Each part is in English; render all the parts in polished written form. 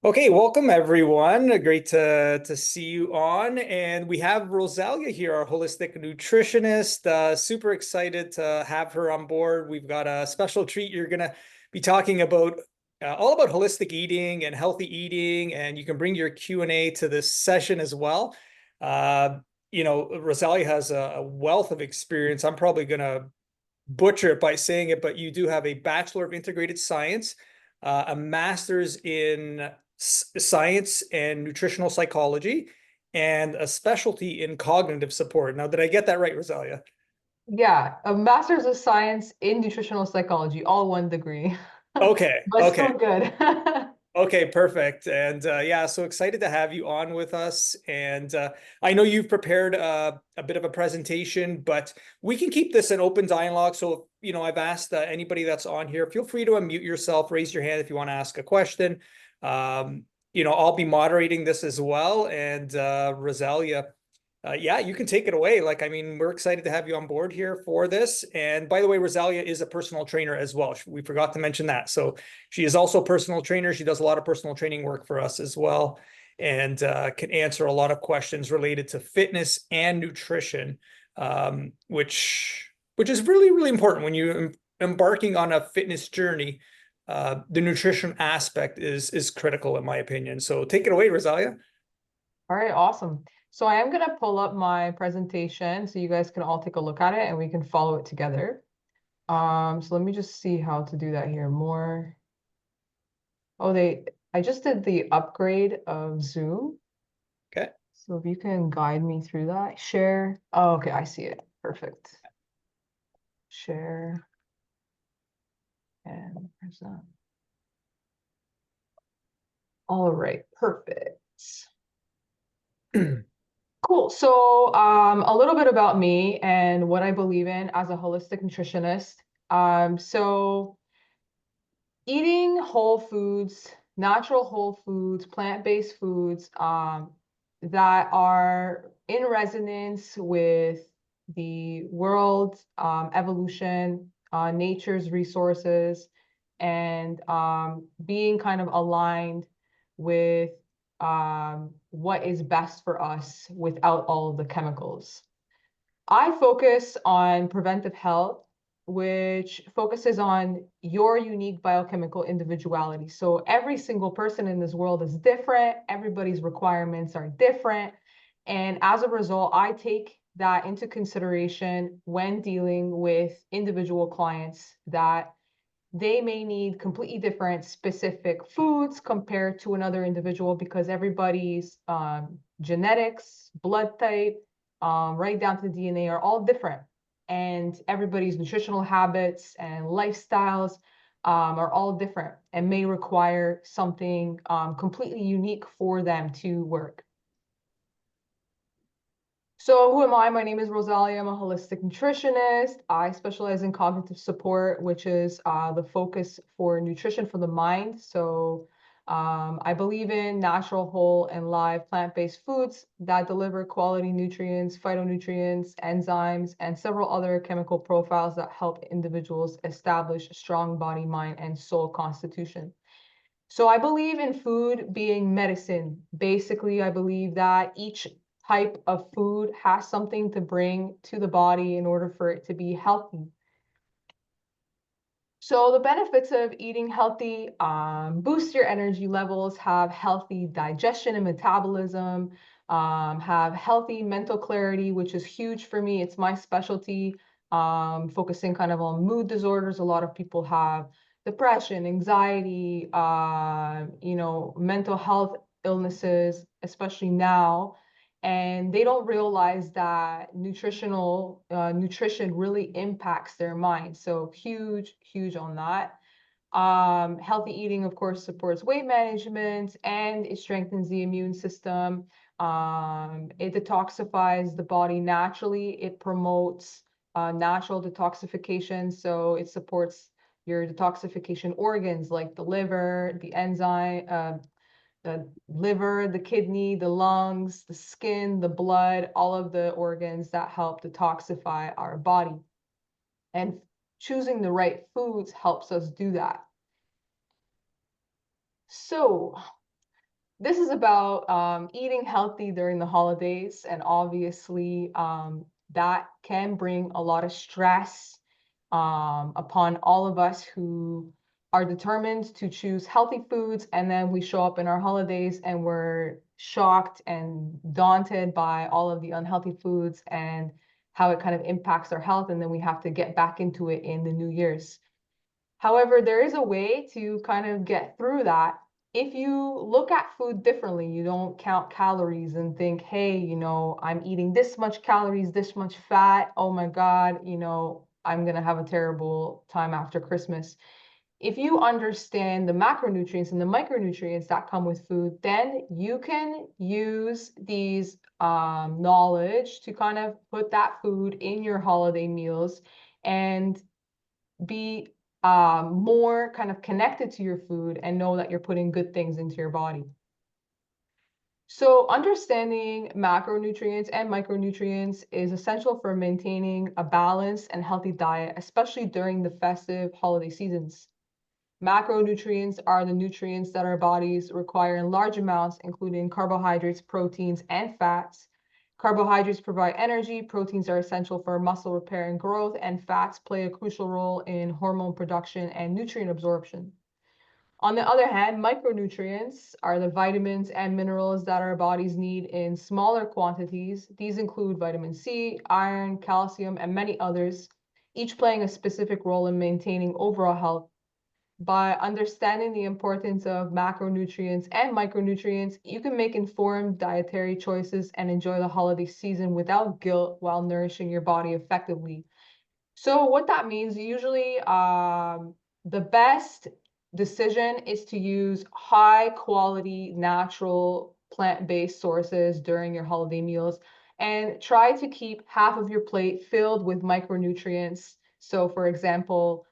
Okay, welcome everyone. Great to see you on. And we have Rosalia here, our holistic nutritionist. Super excited to have her on board. We've got a special treat. You're gonna be talking about all about holistic eating and healthy eating, and you can bring your Q&A to this session as well. Uh, Rosalia has a wealth of experience. I'm probably gonna butcher it by saying it, but you do have a Bachelor of Integrated Science, a master's in science and nutritional psychology, and a specialty in cognitive support. Now, did I get that right, Rosalia? Yeah, a master's of science in nutritional psychology, all one degree, Okay, but okay. still good. Okay, perfect. And yeah, so excited to have you on with us. And I know you've prepared a bit of a presentation, but we can keep this an open dialogue. So, I've asked anybody that's on here, feel free to unmute yourself, raise your hand if you want to ask a question. I'll be moderating this as well. And Rosalia, yeah, you can take it away. Like, I mean, we're excited to have you on board here for this. And by the way, Rosalia is a personal trainer as well. We forgot to mention that. So she is also a personal trainer. She does a lot of personal training work for us as well, and can answer a lot of questions related to fitness and nutrition, which is really, really important when you embarking on a fitness journey. The nutrition aspect is critical in my opinion. So take it away, Rosalia. All right, awesome. So I am gonna pull up my presentation so you guys can all take a look at it and we can follow it together. So let me just see how to do that here. More. Oh, I just did the upgrade of Zoom. Okay. So if you can guide me through that, share. Oh, okay, I see it. Perfect. Share and present. All right, perfect. Cool. So, a little bit about me and what I believe in as a holistic nutritionist. So eating whole foods, natural whole foods, plant-based foods, that are in resonance with the world, evolution, nature's resources, and being kind of aligned with what is best for us without all of the chemicals. I focus on preventive health, which focuses on your unique biochemical individuality. So every single person in this world is different, everybody's requirements are different. And as a result, I take that into consideration when dealing with individual clients that they may need completely different specific foods compared to another individual because everybody's genetics, blood type, right down to the DNA are all different. And everybody's nutritional habits and lifestyles are all different and may require something completely unique for them to work. So who am I? My name is Rosalia. I'm a holistic nutritionist. I specialize in cognitive support, which is the focus for nutrition for the mind. So I believe in natural, whole, and live plant-based foods that deliver quality nutrients, phytonutrients, enzymes, and several other chemical profiles that help individuals establish a strong body, mind, and soul constitution. So I believe in food being medicine. Basically, I believe that each type of food has something to bring to the body in order for it to be healthy. So the benefits of eating healthy, boost your energy levels, have healthy digestion and metabolism, have healthy mental clarity, which is huge for me. It's my specialty, focusing kind of on mood disorders. A lot of people have depression, anxiety, mental health illnesses, especially now, and they don't realize that nutrition really impacts their mind. So huge on that. Healthy eating, of course, supports weight management and it strengthens the immune system. It detoxifies the body naturally. It promotes natural detoxification. So it supports your detoxification organs like the liver, the liver, the kidney, the lungs, the skin, the blood, all of the organs that help detoxify our body. And choosing the right foods helps us do that. So, this is about eating healthy during the holidays, and obviously that can bring a lot of stress upon all of us who are determined to choose healthy foods, and then we show up in our holidays and we're shocked and daunted by all of the unhealthy foods and how it kind of impacts our health, and then we have to get back into it in the New Year's. However, there is a way to kind of get through that. If you look at food differently, you don't count calories and think, hey, I'm eating this much calories, this much fat. Oh my God, I'm going to have a terrible time after Christmas. If you understand the macronutrients and the micronutrients that come with food, then you can use these knowledge to kind of put that food in your holiday meals and be more kind of connected to your food and know that you're putting good things into your body. So understanding macronutrients and micronutrients is essential for maintaining a balanced and healthy diet, especially during the festive holiday seasons. Macronutrients are the nutrients that our bodies require in large amounts, including carbohydrates, proteins, and fats. Carbohydrates provide energy, proteins are essential for muscle repair and growth, and fats play a crucial role in hormone production and nutrient absorption. On the other hand, micronutrients are the vitamins and minerals that our bodies need in smaller quantities. These include vitamin C, iron, calcium, and many others, each playing a specific role in maintaining overall health. By understanding the importance of macronutrients and micronutrients, you can make informed dietary choices and enjoy the holiday season without guilt while nourishing your body effectively. So what that means, usually the best decision is to use high quality, natural, plant-based sources during your holiday meals, and try to keep half of your plate filled with micronutrients. So for example,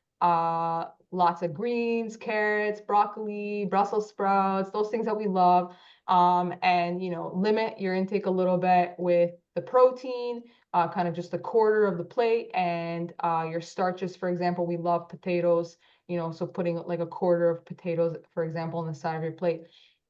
lots of greens, carrots, broccoli, Brussels sprouts, those things that we love. And limit your intake a little bit with the protein, kind of just a quarter of the plate, and your starches, for example, we love potatoes, so putting like a quarter of potatoes, for example, on the side of your plate.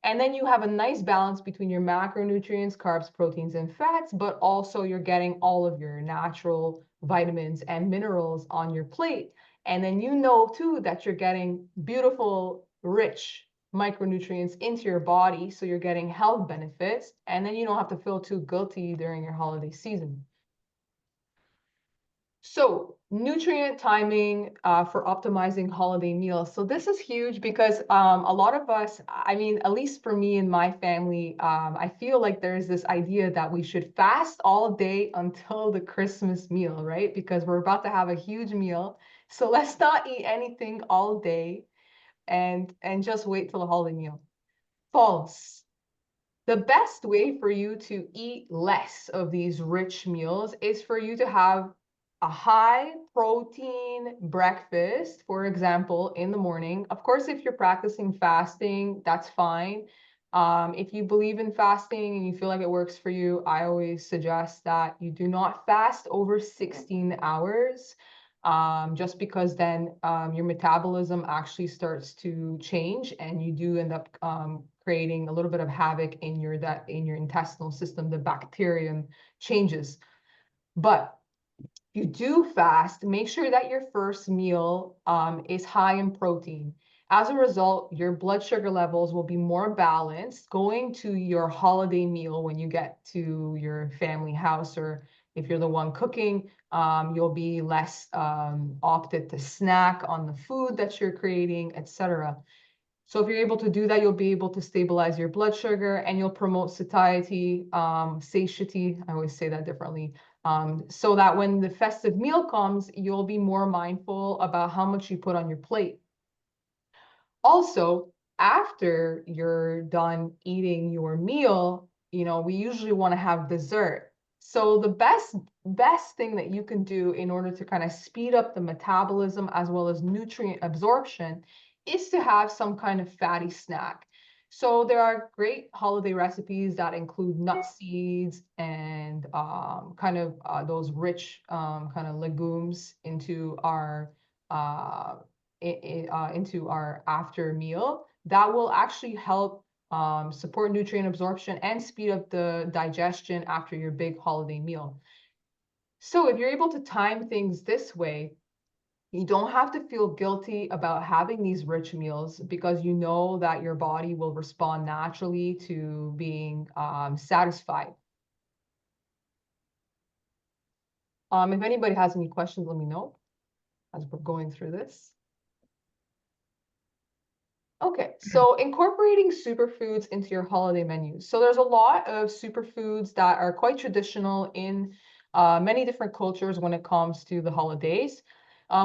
And then you have a nice balance between your macronutrients, carbs, proteins, and fats, but also you're getting all of your natural vitamins and minerals on your plate. And then too that you're getting beautiful, rich micronutrients into your body, so you're getting health benefits, and then you don't have to feel too guilty during your holiday season. So nutrient timing for optimizing holiday meals. So this is huge because a lot of us, I mean, at least for me and my family, I feel like there's this idea that we should fast all day until the Christmas meal, right? Because we're about to have a huge meal. So let's not eat anything all day and just wait till the holiday meal. False. The best way for you to eat less of these rich meals is for you to have a high protein breakfast, for example, in the morning. Of course, if you're practicing fasting, that's fine. If you believe in fasting and you feel like it works for you, I always suggest that you do not fast over 16 hours, just because then your metabolism actually starts to change, and you do end up creating a little bit of havoc in your intestinal system. The bacterium changes. But you do fast, make sure that your first meal is high in protein. As a result, your blood sugar levels will be more balanced going to your holiday meal when you get to your family house, or if you're the one cooking, you'll be less opted to snack on the food that you're creating, etc. So if you're able to do that, you'll be able to stabilize your blood sugar, and you'll promote satiety, I always say that differently, so that when the festive meal comes, you'll be more mindful about how much you put on your plate. Also, after you're done eating your meal, we usually want to have dessert. So the best thing that you can do in order to kind of speed up the metabolism as well as nutrient absorption is to have some kind of fatty snack. So there are great holiday recipes that include nut seeds and kind of those rich kind of legumes uh, into our after meal that will actually help support nutrient absorption, and speed up the digestion after your big holiday meal. So if you're able to time things this way, you don't have to feel guilty about having these rich meals because you know that your body will respond naturally to being satisfied. If anybody has any questions, let me know as we're going through this. Okay, so incorporating superfoods into your holiday menus. So there's a lot of superfoods that are quite traditional in many different cultures when it comes to the holidays.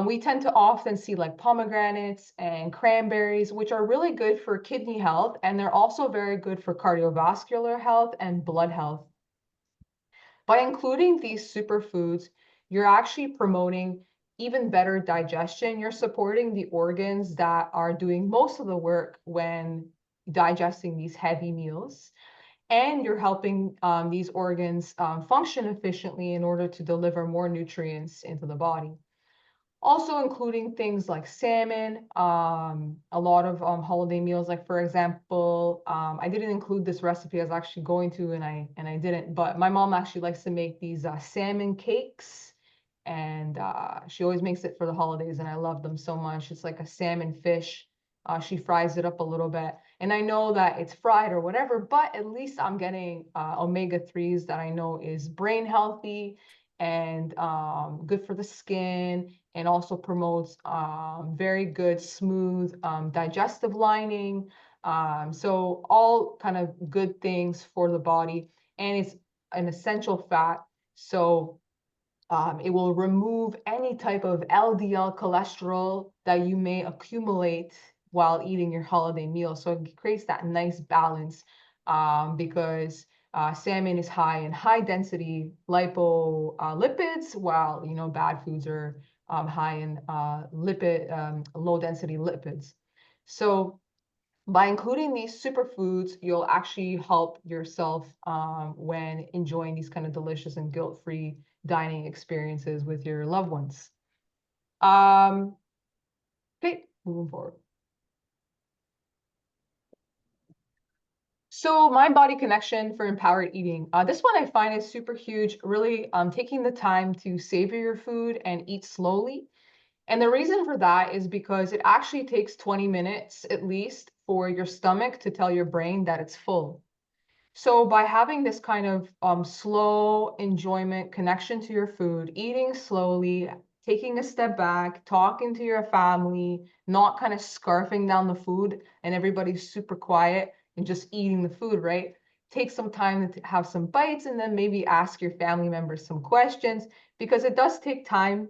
We tend to often see like pomegranates and cranberries, which are really good for kidney health, and they're also very good for cardiovascular health and blood health. By including these superfoods, you're actually promoting even better digestion. You're supporting the organs that are doing most of the work when digesting these heavy meals. And you're helping these organs function efficiently in order to deliver more nutrients into the body. Also including things like salmon, a lot of holiday meals. Like for example, I didn't include this recipe. I was actually going to, and I didn't. But my mom actually likes to make these salmon cakes, and she always makes it for the holidays, and I love them so much. It's like a salmon fish. She fries it up a little bit, and I know that it's fried or whatever, but at least I'm getting omega-3s that I know is brain healthy and good for the skin, and also promotes very good, smooth digestive lining. So all kind of good things for the body, and it's an essential fat. So it will remove any type of LDL cholesterol that you may accumulate while eating your holiday meal. So it creates that nice balance because salmon is high in high density lipids, while bad foods are high in low density lipids. So by including these superfoods, you'll actually help yourself when enjoying these kind of delicious and guilt-free dining experiences with your loved ones. Um, okay, moving forward. So mind body connection for empowered eating. This one I find is super huge, really taking the time to savor your food and eat slowly. And the reason for that is because it actually takes 20 minutes at least for your stomach to tell your brain that it's full. So by having this kind of slow enjoyment connection to your food, eating slowly, taking a step back, talking to your family, not kind of scarfing down the food and everybody's super quiet and just eating the food, right? Take some time to have some bites and then maybe ask your family members some questions, because it does take time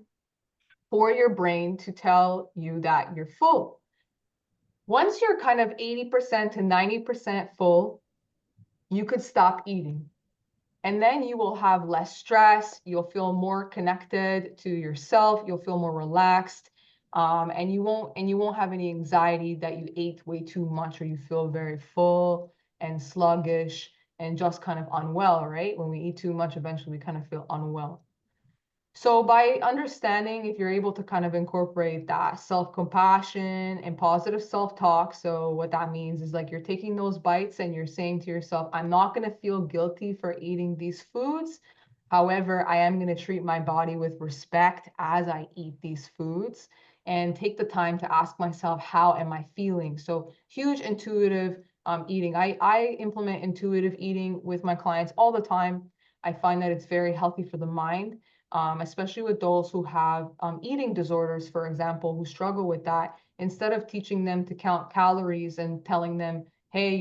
for your brain to tell you that you're full. Once you're kind of 80% to 90% full, you could stop eating. And then you will have less stress. You'll feel more connected to yourself. You'll feel more relaxed. And you won't have any anxiety that you ate way too much or you feel very full and sluggish and just kind of unwell, right? When we eat too much, eventually we kind of feel unwell. So by understanding, if you're able to kind of incorporate that self-compassion and positive self-talk, so what that means is like you're taking those bites and you're saying to yourself, I'm not going to feel guilty for eating these foods. However, I am going to treat my body with respect as I eat these foods, and take the time to ask myself, how am I feeling? So huge intuitive eating. I implement intuitive eating with my clients all the time. I find that it's very healthy for the mind, especially with those who have eating disorders, for example, who struggle with that. Instead of teaching them to count calories and telling them, hey,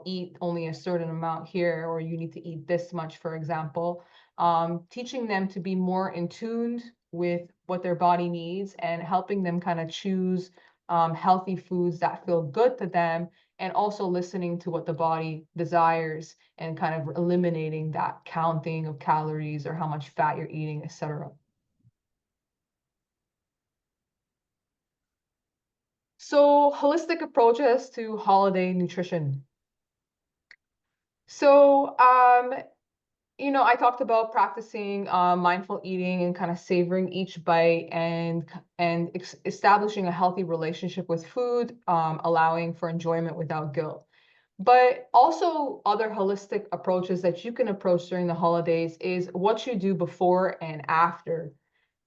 eat only a certain amount here, or you need to eat this much, for example, teaching them to be more in tune with what their body needs and helping them kind of choose healthy foods that feel good to them, and also listening to what the body desires and kind of eliminating that counting of calories or how much fat you're eating, etc. So holistic approaches to holiday nutrition. So I talked about practicing mindful eating and kind of savoring each bite and establishing a healthy relationship with food, allowing for enjoyment without guilt. But also other holistic approaches that you can approach during the holidays is what you do before and after.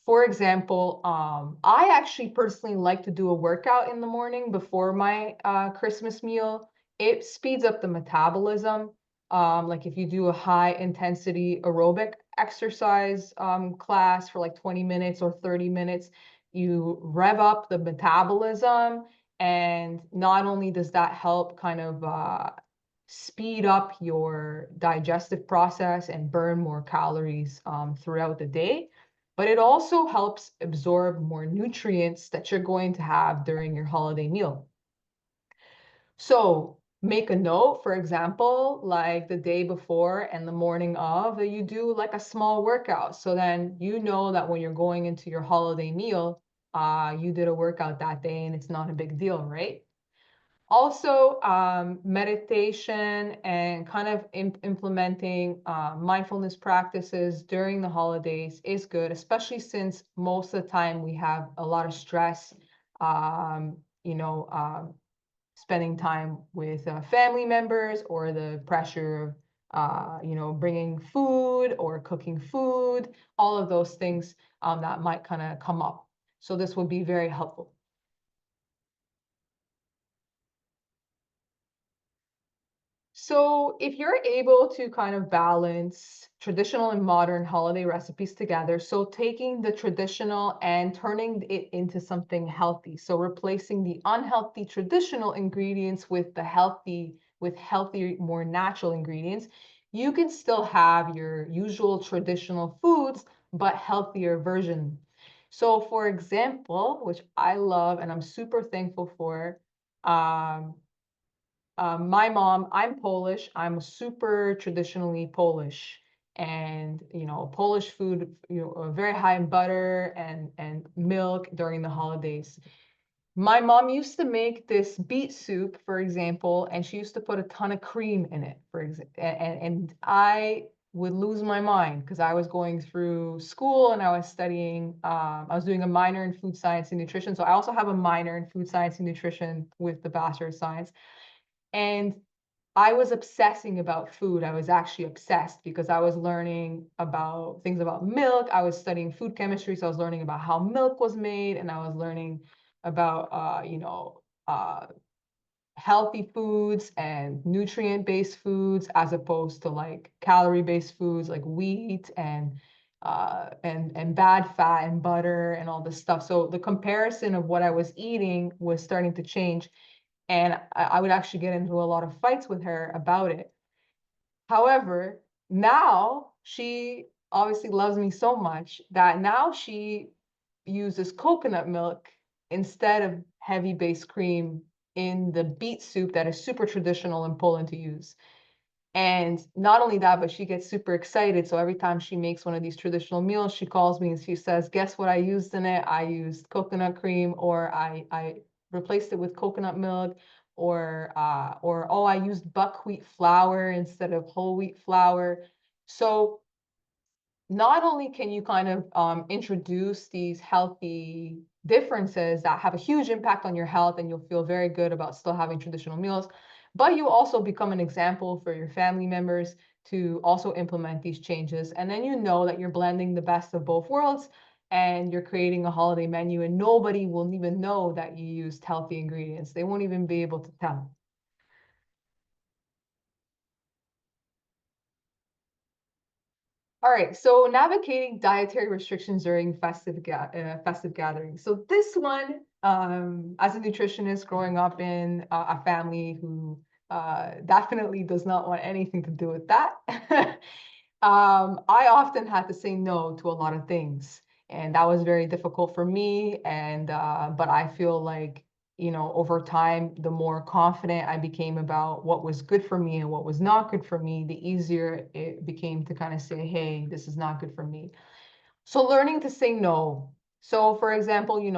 For example, I actually personally like to do a workout in the morning before my Christmas meal. It speeds up the metabolism. Like if you do a high intensity aerobic exercise class for like 20 minutes or 30 minutes, you rev up the metabolism. And not only does that help kind of speed up your digestive process and burn more calories throughout the day, but it also helps absorb more nutrients that you're going to have during your holiday meal. So make a note, for example, like the day before and the morning of, that you do like a small workout. So then you know that when you're going into your holiday meal, you did a workout that day and it's not a big deal, right? Also, meditation and kind of implementing mindfulness practices during the holidays is good, especially since most of the time we have a lot of stress, um, you know, um, spending time with family members or the pressure of, bringing food or cooking food, all of those things that might kind of come up. So this would be very helpful. So if you're able to kind of balance traditional and modern holiday recipes together, so taking the traditional and turning it into something healthy, so replacing the unhealthy traditional ingredients with healthy, more natural ingredients, you can still have your usual traditional foods, but healthier version. So for example, which I love and I'm super thankful for, um, my mom, I'm Polish. I'm super traditionally Polish. And, Polish food, very high in butter and milk during the holidays. My mom used to make this beet soup, for example, and she used to put a ton of cream in it, for example. And I would lose my mind because I was going through school and I was studying, I was doing a minor in food science and nutrition. So I also have a minor in food science and nutrition with the Bachelor of Science. And I was obsessing about food. I was actually obsessed because I was learning about things about milk. I was studying food chemistry, so I was learning about how milk was made, and I was learning about, healthy foods and nutrient-based foods as opposed to like calorie-based foods like wheat and bad fat and butter and all this stuff. So the comparison of what I was eating was starting to change. And I would actually get into a lot of fights with her about it. However, now she obviously loves me so much that now she uses coconut milk instead of heavy based cream in the beet soup that is super traditional in Poland to use. And not only that, but she gets super excited. So every time she makes one of these traditional meals, she calls me and she says, "Guess what I used in it? I used coconut cream, or I replaced it with coconut milk, or oh, I used buckwheat flour instead of whole wheat flour." So not only can you kind of introduce these healthy differences that have a huge impact on your health and you'll feel very good about still having traditional meals, but you also become an example for your family members to also implement these changes. And then you know that you're blending the best of both worlds and you're creating a holiday menu, and nobody will even know that you used healthy ingredients. They won't even be able to tell. All right, so navigating dietary restrictions during festive gatherings. So this one, as a nutritionist growing up in a family who definitely does not want anything to do with that, I often had to say no to a lot of things, and that was very difficult for me. And but I feel like, over time, the more confident I became about what was good for me and what was not good for me, the easier it became to kind of say, hey, this is not good for me. So learning to say no. So for example, we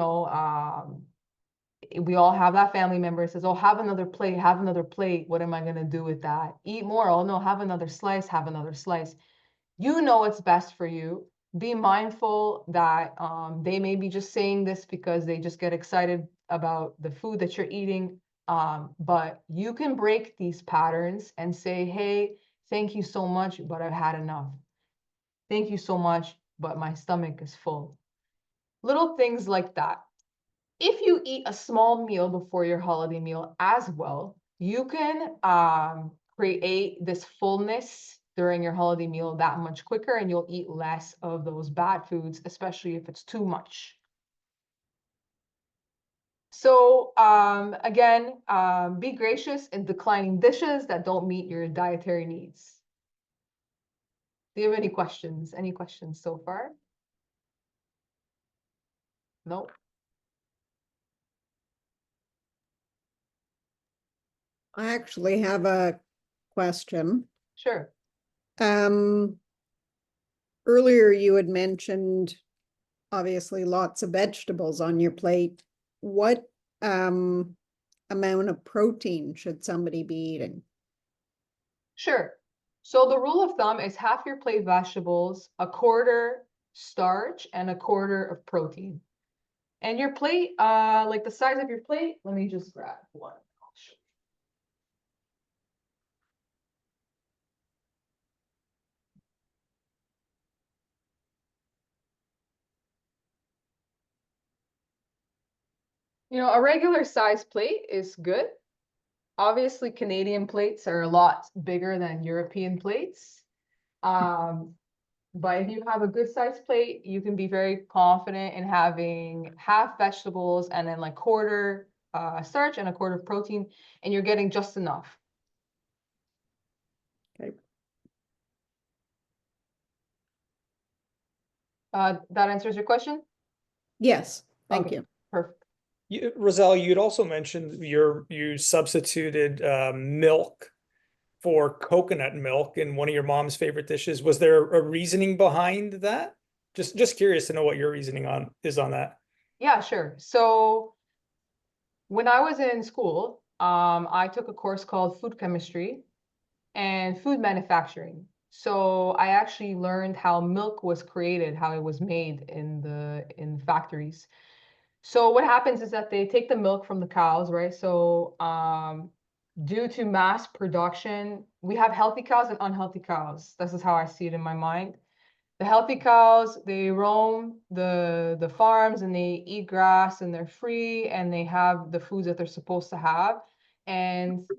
all have that family member who says, oh, have another plate, have another plate. What am I going to do with that? Eat more. Oh, no, have another slice, have another slice. You know what's best for you. Be mindful that they may be just saying this because they just get excited about the food that you're eating. But you can break these patterns and say, hey, thank you so much, but I've had enough. Thank you so much, but my stomach is full. Little things like that. If you eat a small meal before your holiday meal as well, you can create this fullness during your holiday meal that much quicker, and you'll eat less of those bad foods, especially if it's too much. So again, be gracious in declining dishes that don't meet your dietary needs. Do you have any questions? Any questions so far? Nope. I actually have a question. Sure. Um, Earlier you had mentioned obviously lots of vegetables on your plate. What amount of protein should somebody be eating? Sure. So the rule of thumb is half your plate vegetables, a quarter starch, and a quarter of protein. And your plate, like the size of your plate, let me just grab one. You know, a regular size plate is good. Obviously, Canadian plates are a lot bigger than European plates. But if you have a good size plate, you can be very confident in having half vegetables and then like quarter starch and a quarter of protein, and you're getting just enough. Okay. That answers your question? Yes, thank Okay, you. perfect. Roselle, you'd also mentioned you substituted milk for coconut milk in one of your mom's favorite dishes. Was there a reasoning behind that? Just curious to know what your reasoning is on that. Yeah, sure. So when I was in school, I took a course called food chemistry and food manufacturing. So I actually learned how milk was created, how it was made in factories. So what happens is that they take the milk from the cows, right? So due to mass production, we have healthy cows and unhealthy cows. This is how I see it in my mind. The healthy cows, they roam the farms and they eat grass and they're free and they have the foods that they're supposed to have. And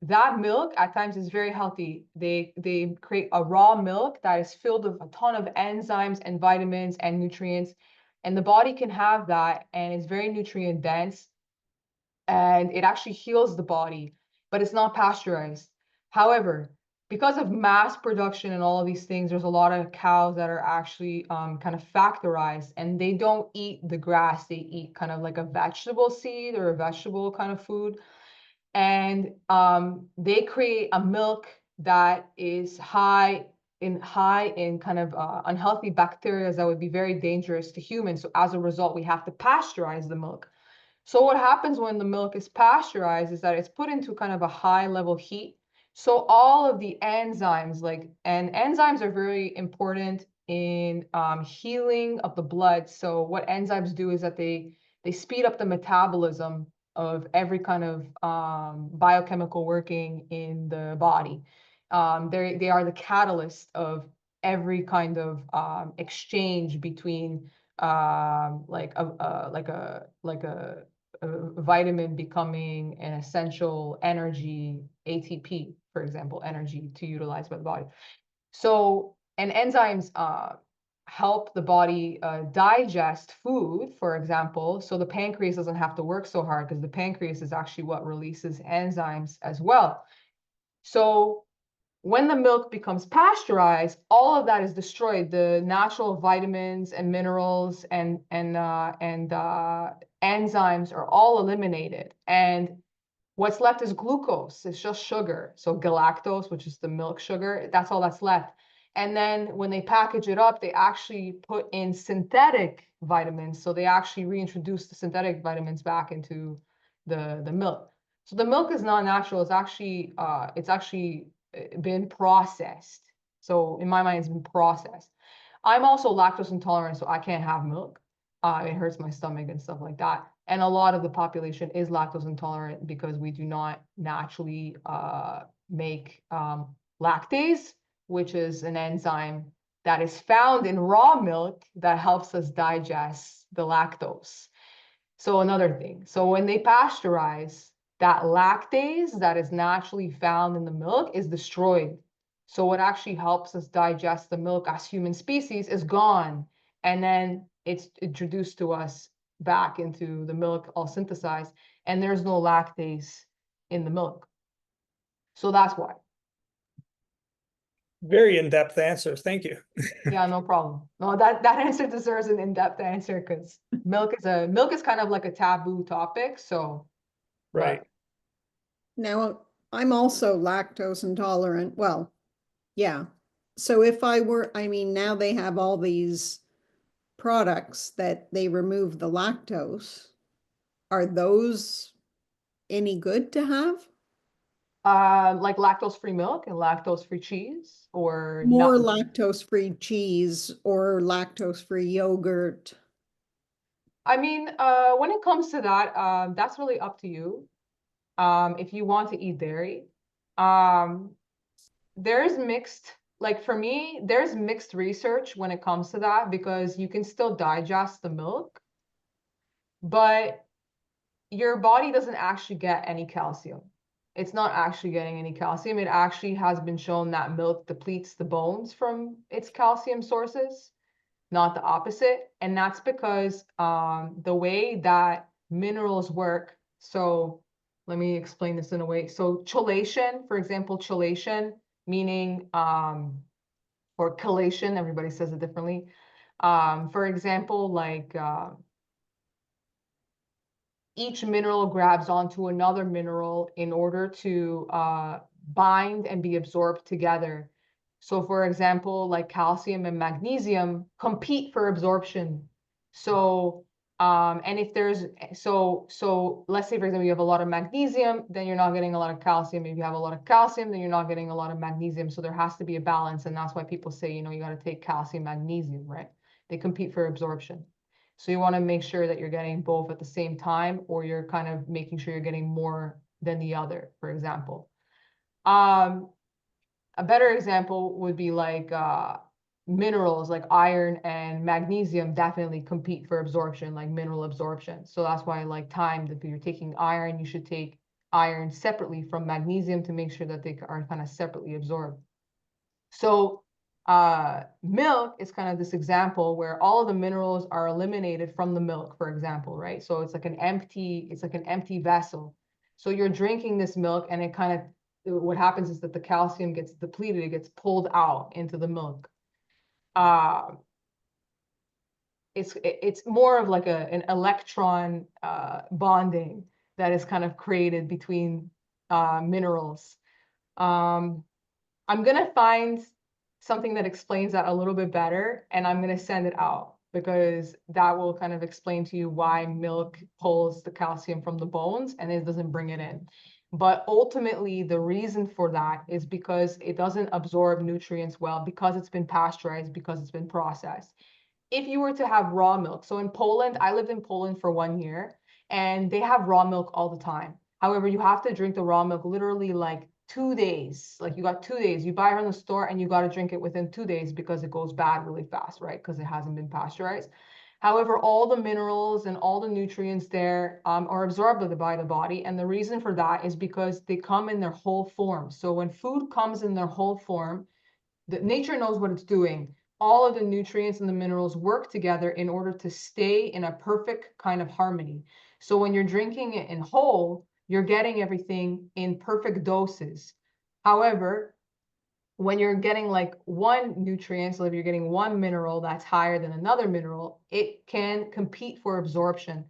that milk at times is very healthy. They create a raw milk that is filled with a ton of enzymes and vitamins and nutrients. And the body can have that, and it's very nutrient dense, and it actually heals the body, but it's not pasteurized. However, because of mass production and all of these things, there's a lot of cows that are actually kind of factorized, and they don't eat the grass. They eat kind of like a vegetable seed or a vegetable kind of food. And they create a milk that is high in kind of unhealthy bacteria that would be very dangerous to humans. So as a result, we have to pasteurize the milk. So what happens when the milk is pasteurized is that it's put into kind of a high level heat. So all of the enzymes, and enzymes are very important in healing of the blood. So what enzymes do is that they speed up the metabolism of every kind of biochemical working in the body. They are the catalyst of every kind of exchange between a vitamin becoming an essential energy, ATP, for example, energy to utilize by the body. So, and enzymes help the body digest food, for example, so the pancreas doesn't have to work so hard because the pancreas is actually what releases enzymes as well. So when the milk becomes pasteurized, all of that is destroyed. The natural vitamins and minerals and enzymes are all eliminated. And what's left is glucose. It's just sugar. So galactose, which is the milk sugar, that's all that's left. And then when they package it up, they actually put in synthetic vitamins. So they actually reintroduce the synthetic vitamins back into the milk. So the milk is not natural. It's actually been processed So in my mind, it's been processed. I'm also lactose intolerant, so I can't have milk. It hurts my stomach and stuff like that. And a lot of the population is lactose intolerant because we do not naturally make lactase, which is an enzyme that is found in raw milk that helps us digest the lactose. So another thing, so when they pasteurize, that lactase that is naturally found in the milk is destroyed. So what actually helps us digest the milk as human species is gone. And then it's introduced to us back into the milk all synthesized, and there's no lactase in the milk. So that's why. Very in-depth answers. Thank you. Yeah, no problem. No, that answer deserves an in-depth answer because milk is kind of like a taboo topic. So, Right. but Now, I'm also lactose intolerant. Well, yeah. So if I were, I mean, now they have all these products that they remove the lactose. Are those any good to have? like lactose-free milk and lactose-free cheese or More not? lactose-free cheese or lactose-free yogurt? I mean, when it comes to that, that's really up to you. If you want to eat dairy, um, there's mixed, like for me, there's mixed research when it comes to that because you can still digest the milk, but your body doesn't actually get any calcium. It's not actually getting any calcium. It actually has been shown that milk depletes the bones from its calcium sources, not the opposite. And that's because the way that minerals work. So let me explain this in a way. So chelation, for example, chelation, meaning, or chelation, everybody says it differently. For example, like each mineral grabs onto another mineral in order to bind and be absorbed together. So for example, like calcium and magnesium compete for absorption. So, and if there's, so let's say, for example, you have a lot of magnesium, then you're not getting a lot of calcium. If you have a lot of calcium, then you're not getting a lot of magnesium. So there has to be a balance. And that's why people say, you got to take calcium, magnesium, right? They compete for absorption. So you want to make sure that you're getting both at the same time, or you're kind of making sure you're getting more than the other, for example. A better example would be like minerals like iron and magnesium definitely compete for absorption, like mineral absorption. So that's why like time that you're taking iron, you should take iron separately from magnesium to make sure that they are kind of separately absorbed. So milk is kind of this example where all of the minerals are eliminated from the milk, for example, right? So it's like an empty vessel. So you're drinking this milk and it kind of, what happens is that the calcium gets depleted, it gets pulled out into the milk. It's more of like an electron bonding that is kind of created between minerals. I'm gonna find something that explains that a little bit better, and I'm gonna send it out because that will kind of explain to you why milk pulls the calcium from the bones and it doesn't bring it in. But ultimately, the reason for that is because it doesn't absorb nutrients well, because it's been pasteurized, because it's been processed. If you were to have raw milk, so in Poland, I lived in Poland for 1 year, and they have raw milk all the time. However, you have to drink the raw milk literally like 2 days. Like you got 2 days. You buy it from the store and you got to drink it within 2 days because it goes bad really fast, right? Because it hasn't been pasteurized. However, all the minerals and all the nutrients there are absorbed by the body. And the reason for that is because they come in their whole form. So when food comes in their whole form, nature knows what it's doing. All of the nutrients and the minerals work together in order to stay in a perfect kind of harmony. So when you're drinking it in whole, you're getting everything in perfect doses. However, when you're getting like one nutrient, so if you're getting one mineral that's higher than another mineral, it can compete for absorption.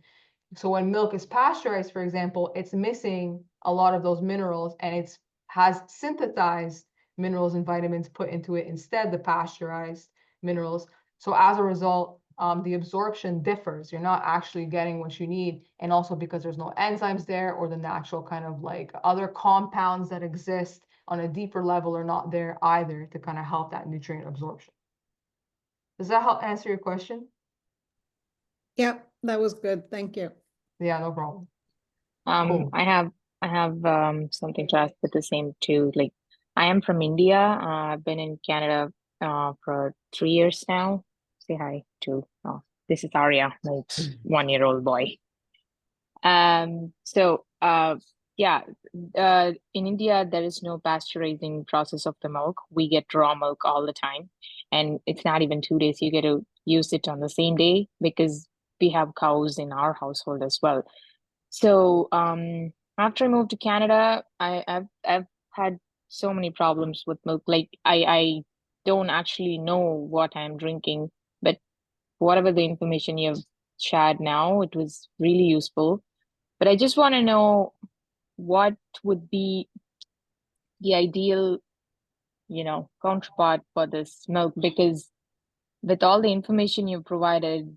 So when milk is pasteurized, for example, it's missing a lot of those minerals and it has synthesized minerals and vitamins put into it instead the pasteurized minerals. So as a result, the absorption differs. You're not actually getting what you need. And also because there's no enzymes there or the natural kind of like other compounds that exist on a deeper level are not there either to kind of help that nutrient absorption. Does that help answer your question? Yep, that was good. Thank you. Yeah, no problem. Um, Cool. I have something to ask with the same too. Like, I am from India. I've been in Canada for 3 years now. Say hi to this is Arya, my 1-year-old boy. So yeah, in India there is no pasteurizing process of the milk. We get raw milk all the time, and it's not even 2 days. You get to use it on the same day because we have cows in our household as well. So after I moved to Canada, I've had so many problems with milk. Like I don't actually know what I'm drinking, but whatever the information you've shared now, it was really useful. But I just want to know what would be the ideal, counterpart for this milk, because with all the information you provided,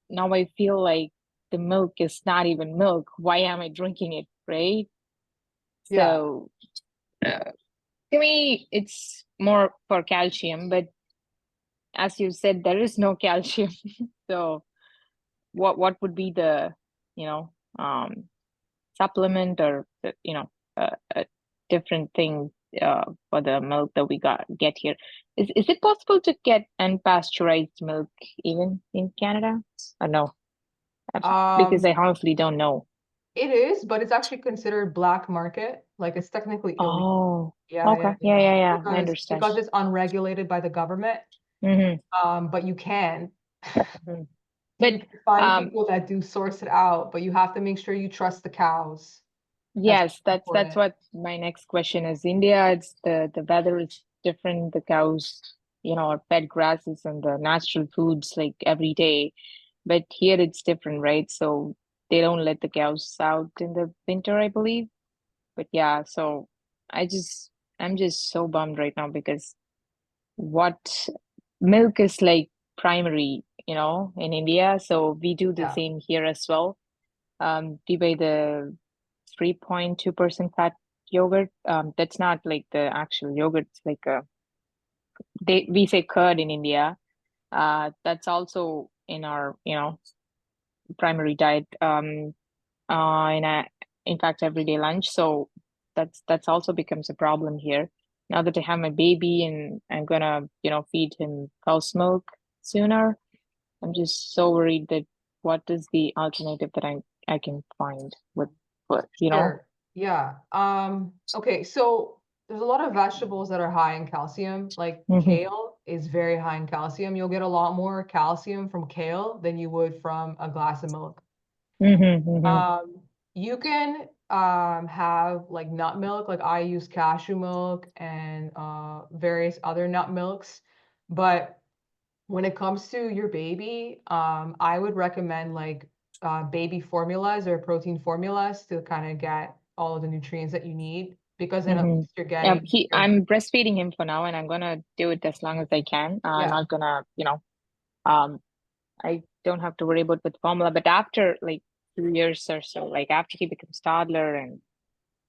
now I feel like the milk is not even milk. Why am I drinking it, right? Yeah. So to me, it's more for calcium, but as you said, there is no calcium. So what would be the, you know, supplement or a different thing for the milk that we get here? Is it possible to get unpasteurized milk even in Canada? Or no? Because I honestly don't know. It is, but it's actually considered black market. Like it's technically illegal. Oh, Yeah, okay. Yeah. I understand. Because it's unregulated by the government. But you can. Mhm. You But can find people that do source it out, but you have to make sure you trust the cows. yes, that's important. what my next question is. India, it's the weather is different. The cows, are fed grasses and the natural foods like every day. But here it's different, right? So they don't let the cows out in the winter, I believe. But yeah, so I'm just so bummed right now because what milk is like primary, in India. So we do the Yeah. same here as well. We buy the 3.2% fat yogurt. That's not like the actual yogurt. It's like we say curd in India. That's also in our, primary diet. In fact, everyday lunch. So that's also becomes a problem here. Now that I have my baby and I'm gonna, feed him cow's milk sooner, I'm just so worried that what is the alternative that I can find with, Sure. Yeah. Okay, so there's a lot of vegetables that are high in calcium. Like kale is very high in calcium. You'll get a lot more calcium from kale than you would from a glass of milk. You can have like nut milk, like I use cashew milk and various other nut milks. But when it comes to your baby, I would recommend like baby formulas or protein formulas to kind of get all of the nutrients that you need, because then at least you're Yeah, getting I'm breastfeeding him for now, and I'm gonna do it as long as I can. I'm not gonna, I don't have to worry about with formula. But after like 2 years or so, like after he becomes toddler, and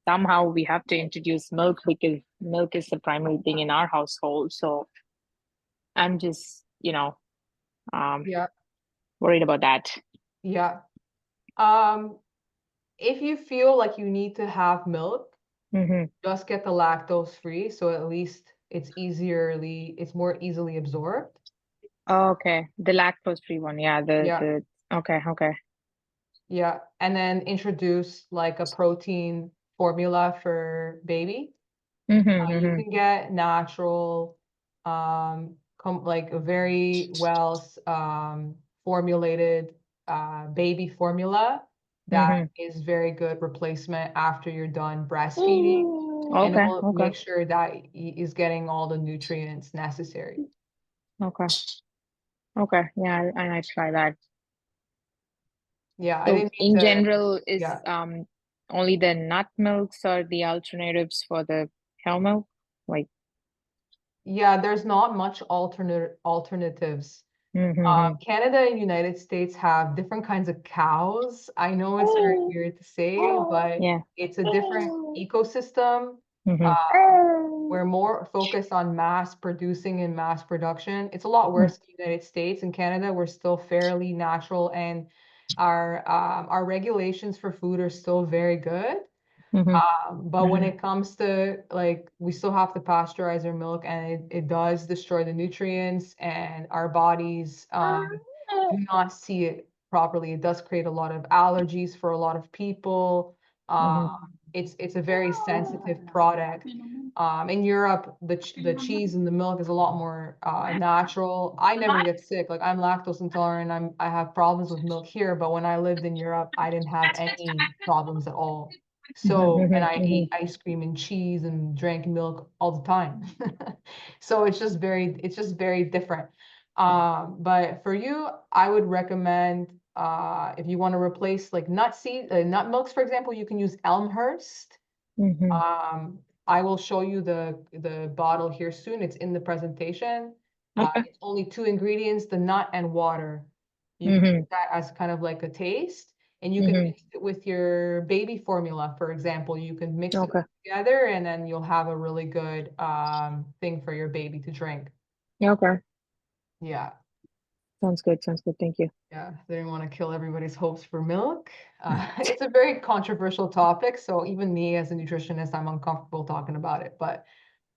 somehow we have to introduce milk because milk is the primary thing in our household. So I'm just, yeah. worried about that. Yeah. If you feel like you need to have milk, just get the lactose free, so at least it's more easily absorbed. Oh, okay, the lactose free one, yeah. Yeah. Okay. Yeah, and then introduce like a protein formula for baby. You can get natural, like a very well formulated baby formula that is very good replacement after you're done breastfeeding, and it will make sure that he is getting all the nutrients necessary. Okay, yeah, I might try that. Yeah, I So didn't mean in to. general, is Yeah. only the nut milks are the alternatives for the cow milk? Like, Yeah, there's not much alternatives. Canada and United States have different kinds of cows. I know it's very weird to say, but yeah. it's a different ecosystem. We're more focused on mass producing and mass production. It's a lot worse in the United States. In Canada, we're still fairly natural, and our regulations for food are still very good. But when it comes to like, we still have to pasteurize our milk, and it does destroy the nutrients, and our bodies do not see it properly. It does create a lot of allergies for a lot of people. It's a very sensitive product. In Europe, the cheese and the milk is a lot more natural. I never get sick. Like, I'm lactose intolerant. I have problems with milk here, but when I lived in Europe, I didn't have any problems at all. So, and I ate ice cream and cheese and drank milk all the time. So it's just very different. But for you, I would recommend if you want to replace like nut milks, for example, you can use Elmhurst. I will show you the bottle here soon. It's in the presentation. It's only 2 ingredients, the nut and water. You can use that as kind of like a taste, and you can mix it with your baby formula, for example. You can mix it together, and then you'll have a really good thing for your baby to drink. Okay. Yeah. Sounds good. Sounds good. Thank you. Yeah, they didn't want to kill everybody's hopes for milk. It's a very controversial topic, so even me as a nutritionist, I'm uncomfortable talking about it, but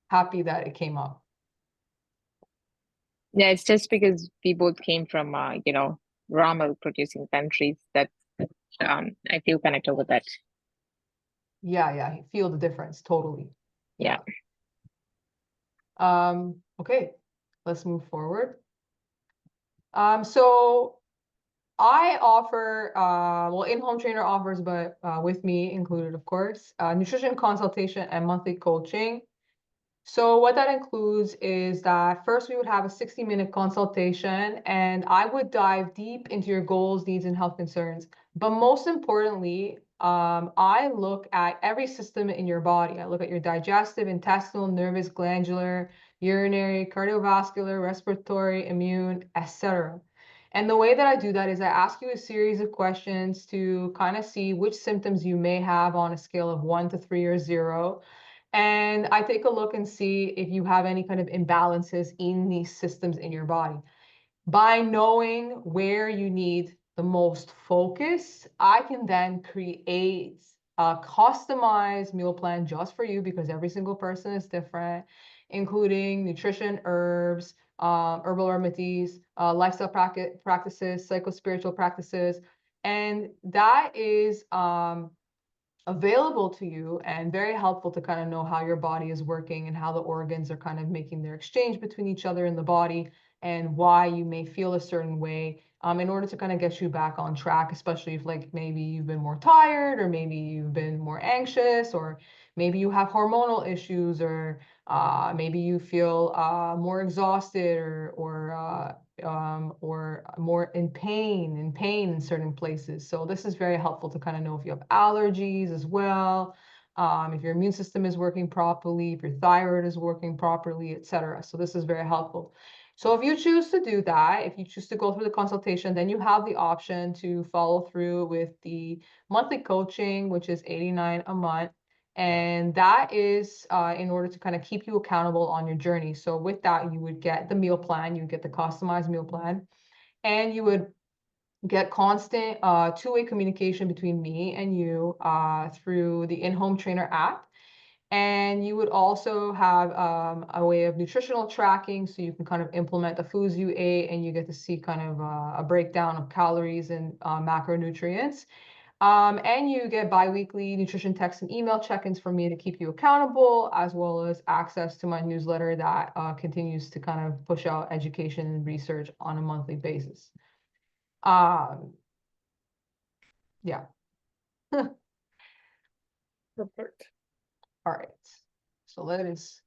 happy that it came up. Yeah, it's just because we both came from, raw milk producing countries that I feel connected with that. Yeah, you feel the difference totally. Yeah. Okay, let's move forward. So I offer, well, In-Home Trainer offers, but with me included, of course, nutrition consultation and monthly coaching. So what that includes is that first we would have a 60-minute consultation, and I would dive deep into your goals, needs, and health concerns. But most importantly, I look at every system in your body. I look at your digestive, intestinal, nervous, glandular, urinary, cardiovascular, respiratory, immune, etc. And the way that I do that is I ask you a series of questions to kind of see which symptoms you may have on a scale of 1 to 3 or 0. And I take a look and see if you have any kind of imbalances in these systems in your body. By knowing where you need the most focus, I can then create a customized meal plan just for you, because every single person is different, including nutrition, herbs, herbal remedies, lifestyle practices, psycho-spiritual practices. And that is available to you and very helpful to kind of know how your body is working and how the organs are kind of making their exchange between each other in the body, and why you may feel a certain way, in order to kind of get you back on track, especially if like maybe you've been more tired, or maybe you've been more anxious, or maybe you have hormonal issues, or maybe you feel more exhausted, or more in pain in certain places. So this is very helpful to kind of know if you have allergies as well, if your immune system is working properly, if your thyroid is working properly, etc. So this is very helpful. So if you choose to do that, if you choose to go through the consultation, then you have the option to follow through with the monthly coaching, which is $89 a month. And that is in order to kind of keep you accountable on your journey. So with that, you would get the meal plan, you would get the customized meal plan, and you would get constant two-way communication between me and you through the In-Home Trainer app. And you would also have a way of nutritional tracking, so you can kind of implement the foods you ate, and you get to see kind of a breakdown of calories and macronutrients. And you get bi-weekly nutrition text and email check-ins from me to keep you accountable, as well as access to my newsletter that continues to kind of push out education and research on a monthly basis. Yeah. Perfect. All right. So that is,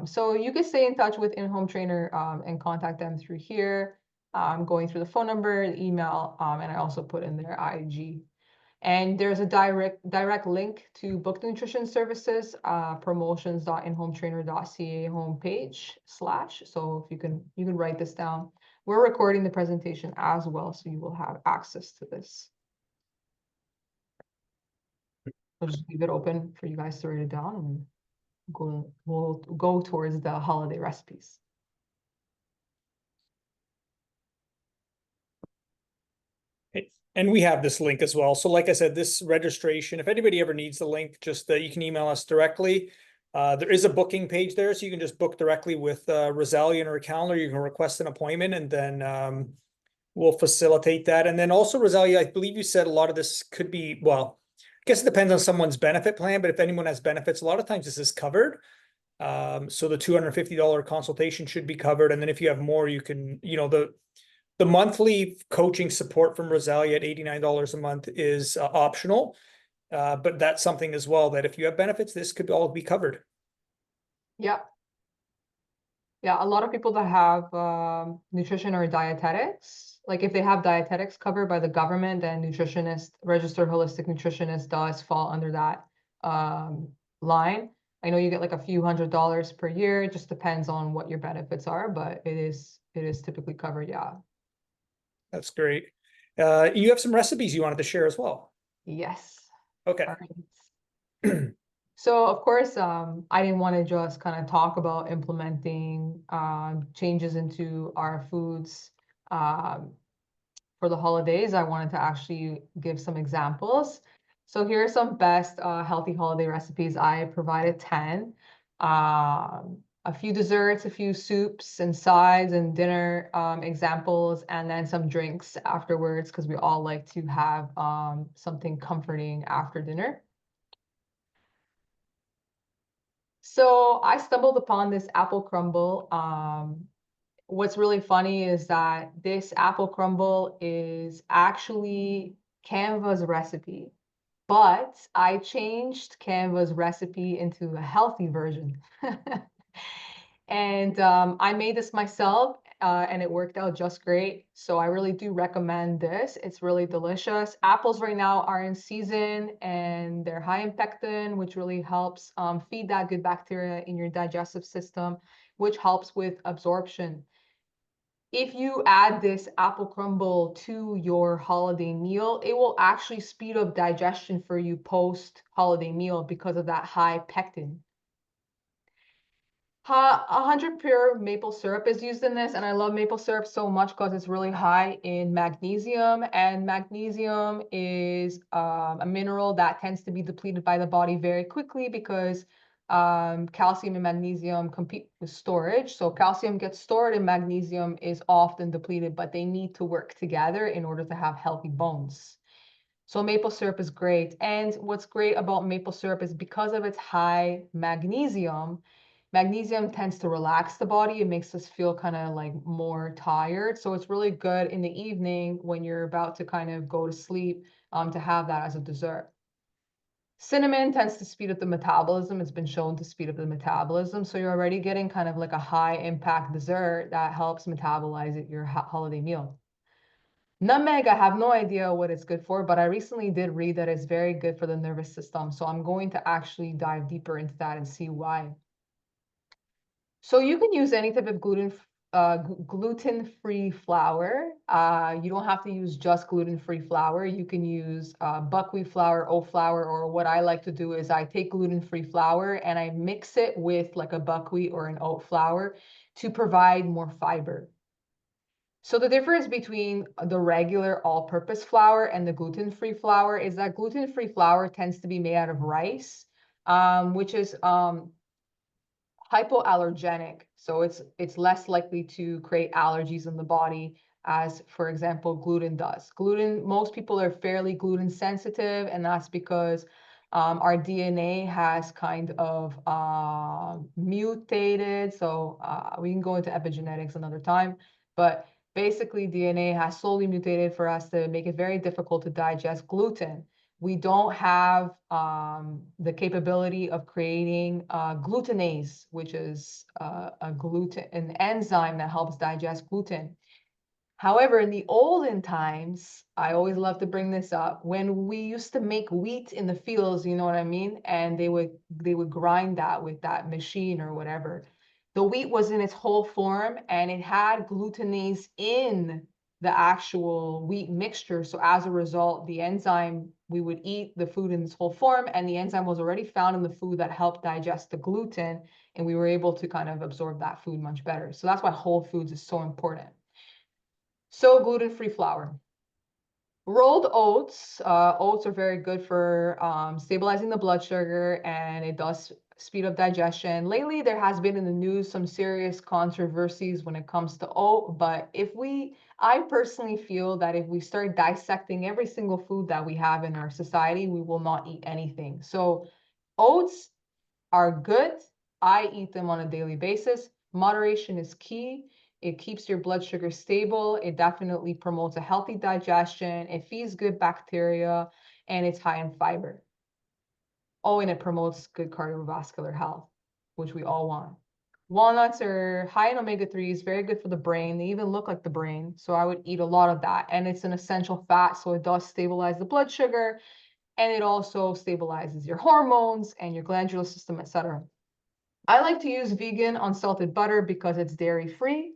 so you can stay in touch with In-Home Trainer and contact them through here. I'm going through the phone number, the email, and I also put in their IG. And there's a direct link to book the nutrition services, promotions.inhometrainer.ca homepage /. So if you can write this down. We're recording the presentation as well, so you will have access to this. I'll just leave it open for you guys to write it down, and we'll go towards the holiday recipes. And we have this link as well. So like I said, this registration, if anybody ever needs the link, just you can email us directly. There is a booking page there, so you can just book directly with Rosalia in her calendar. You can request an appointment, and then we'll facilitate that. And then also, Rosalia, I believe you said a lot of this could be, well, I guess it depends on someone's benefit plan, but if anyone has benefits, a lot of times this is covered. So the $250 consultation should be covered. And then if you have more, you can, the monthly coaching support from Rosalia at $89 a month is optional. But that's something as well that if you have benefits, this could all be covered. Yeah. Yeah, a lot of people that have nutrition or dietetics, like if they have dietetics covered by the government, then nutritionist, registered holistic nutritionist does fall under that line. I know you get like a few $100s per year. It just depends on what your benefits are, but it is typically covered. Yeah. That's great. You have some recipes you wanted to share as well. Yes. Okay. All right. So of course, I didn't want to just kind of talk about implementing changes into our foods for the holidays. I wanted to actually give some examples. So here are some best healthy holiday recipes. I provided 10. A few desserts, a few soups and sides and dinner examples, and then some drinks afterwards, because we all like to have something comforting after dinner. So I stumbled upon this apple crumble. What's really funny is that this apple crumble is actually Canva's recipe, but I changed Canva's recipe into a healthy version. And I made this myself, and it worked out just great. So I really do recommend this. It's really delicious. Apples right now are in season, and they're high in pectin, which really helps feed that good bacteria in your digestive system, which helps with absorption. If you add this apple crumble to your holiday meal, it will actually speed up digestion for you post holiday meal because of that high pectin. 100 pure maple syrup is used in this, and I love maple syrup so much because it's really high in magnesium, and magnesium is a mineral that tends to be depleted by the body very quickly because calcium and magnesium compete with storage. So calcium gets stored and magnesium is often depleted, but they need to work together in order to have healthy bones. So maple syrup is great. And what's great about maple syrup is because of its high magnesium, magnesium tends to relax the body. It makes us feel kind of like more tired. So it's really good in the evening when you're about to kind of go to sleep to have that as a dessert. Cinnamon tends to speed up the metabolism. It's been shown to speed up the metabolism. So you're already getting kind of like a high impact dessert that helps metabolize it, your holiday meal. Nutmeg, I have no idea what it's good for, but I recently did read that it's very good for the nervous system. So I'm going to actually dive deeper into that and see why. So you can use any type of gluten-free flour. You don't have to use just gluten-free flour. You can use buckwheat flour, oat flour, or what I like to do is I take gluten-free flour and I mix it with like a buckwheat or an oat flour to provide more fiber. So the difference between the regular all-purpose flour and the gluten-free flour is that gluten-free flour tends to be made out of rice, which is hypoallergenic. So it's less likely to create allergies in the body as, for example, gluten does. Gluten, most people are fairly gluten sensitive, and that's because our DNA has kind of mutated. So we can go into epigenetics another time, but basically DNA has slowly mutated for us to make it very difficult to digest gluten. We don't have the capability of creating glutenase, which is an enzyme that helps digest gluten. However, in the olden times, I always love to bring this up, when we used to make wheat in the fields, you know what I mean? And they would grind that with that machine or whatever. The wheat was in its whole form and it had glutenase in the actual wheat mixture. So as a result, the enzyme we would eat the food in its whole form, and the enzyme was already found in the food that helped digest the gluten, and we were able to kind of absorb that food much better. So that's why whole foods is so important. So gluten-free flour. Rolled oats. Oats are very good for stabilizing the blood sugar, and it does speed up digestion. Lately, there has been in the news some serious controversies when it comes to oat, but I personally feel that if we start dissecting every single food that we have in our society, we will not eat anything. So oats are good. I eat them on a daily basis. Moderation is key. It keeps your blood sugar stable. It definitely promotes a healthy digestion. It feeds good bacteria, and it's high in fiber. Oh, and it promotes good cardiovascular health, which we all want. Walnuts are high in omega-3s, very good for the brain. They even look like the brain. So I would eat a lot of that. And it's an essential fat, so it does stabilize the blood sugar, and it also stabilizes your hormones and your glandular system, etc. I like to use vegan unsalted butter because it's dairy-free.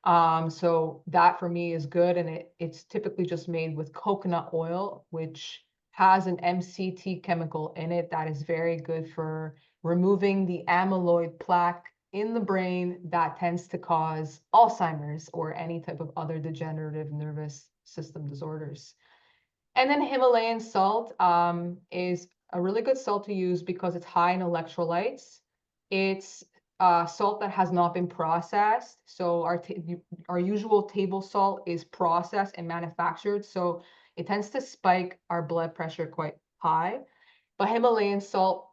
So that for me is good, and it's typically just made with coconut oil, which has an MCT chemical in it that is very good for removing the amyloid plaque in the brain that tends to cause Alzheimer's or any type of other degenerative nervous system disorders. And then Himalayan salt is a really good salt to use because it's high in electrolytes. It's salt that has not been processed. So our usual table salt is processed and manufactured. So it tends to spike our blood pressure quite high. But Himalayan salt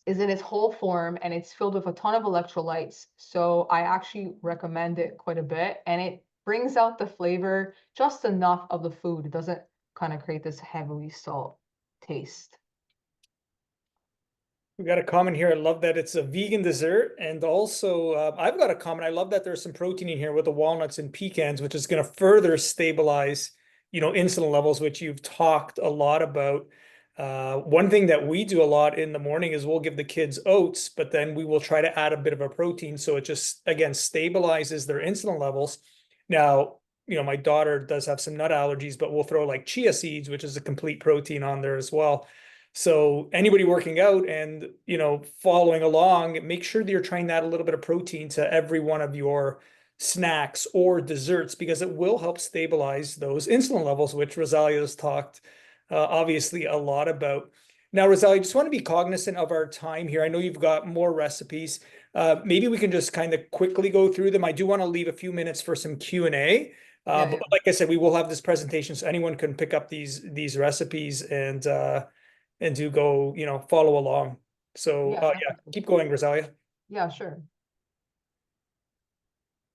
is in its whole form, and it's filled with a ton of electrolytes. So I actually recommend it quite a bit, and it brings out the flavor just enough of the food. It doesn't kind of create this heavily salt taste. We got a comment here. I love that it's a vegan dessert. And also, I've got a comment. I love that there's some protein in here with the walnuts and pecans, which is going to further stabilize, insulin levels, which you've talked a lot about. One thing that we do a lot in the morning is we'll give the kids oats, but then we will try to add a bit of a protein. So it just, again, stabilizes their insulin levels. Now, my daughter does have some nut allergies, but we'll throw like chia seeds, which is a complete protein on there as well. So anybody working out and, following along, make sure that you're trying to add a little bit of protein to every one of your snacks or desserts, because it will help stabilize those insulin levels, which Rosalia has talked obviously a lot about. Now, Rosalia, I just want to be cognizant of our time here. I know you've got more recipes. Maybe we can just kind of quickly go through them. I do want to leave a few minutes for some Q&A. But like I said, we will have this presentation so anyone can pick up these recipes and do go, follow along. So yeah, keep going, Rosalia. Yeah, sure.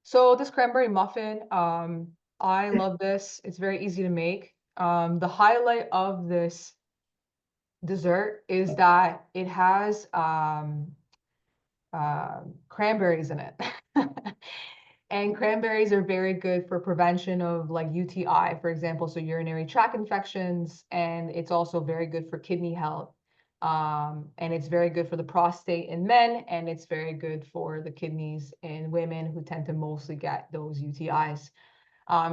So this cranberry muffin, I love this. It's very easy to make. The highlight of this dessert is that it has cranberries in it. And cranberries are very good for prevention of like UTI, for example, so urinary tract infections, and it's also very good for kidney health. And it's very good for the prostate in men, and it's very good for the kidneys in women who tend to mostly get those UTIs.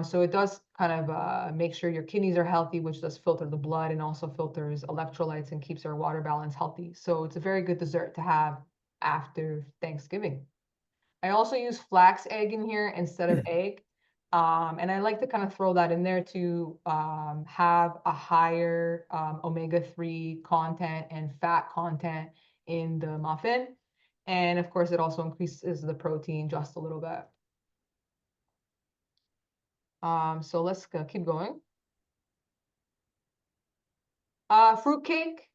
So it does kind of make sure your kidneys are healthy, which does filter the blood and also filters electrolytes and keeps our water balance healthy. So it's a very good dessert to have after Thanksgiving. I also use flax egg in here instead of egg. And I like to kind of throw that in there to have a higher omega-3 content and fat content in the muffin. And of course, it also increases the protein just a little bit. So let's keep going. Fruitcake.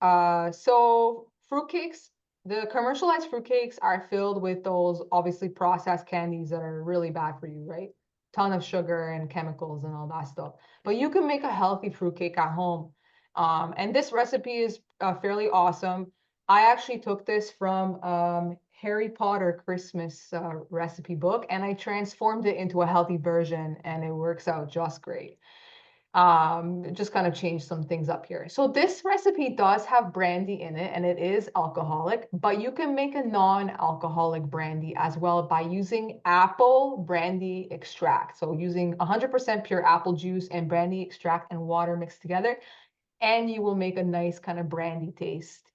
So fruitcakes, the commercialized fruitcakes are filled with those obviously processed candies that are really bad for you, right? Ton of sugar and chemicals and all that stuff. But you can make a healthy fruitcake at home. And this recipe is fairly awesome. I actually took this from Harry Potter Christmas recipe book, and I transformed it into a healthy version, and it works out just great. Just kind of change some things up here. So this recipe does have brandy in it, and it is alcoholic, but you can make a non-alcoholic brandy as well by using apple brandy extract. So using 100% pure apple juice and brandy extract and water mixed together. and you will make a nice kind of brandy taste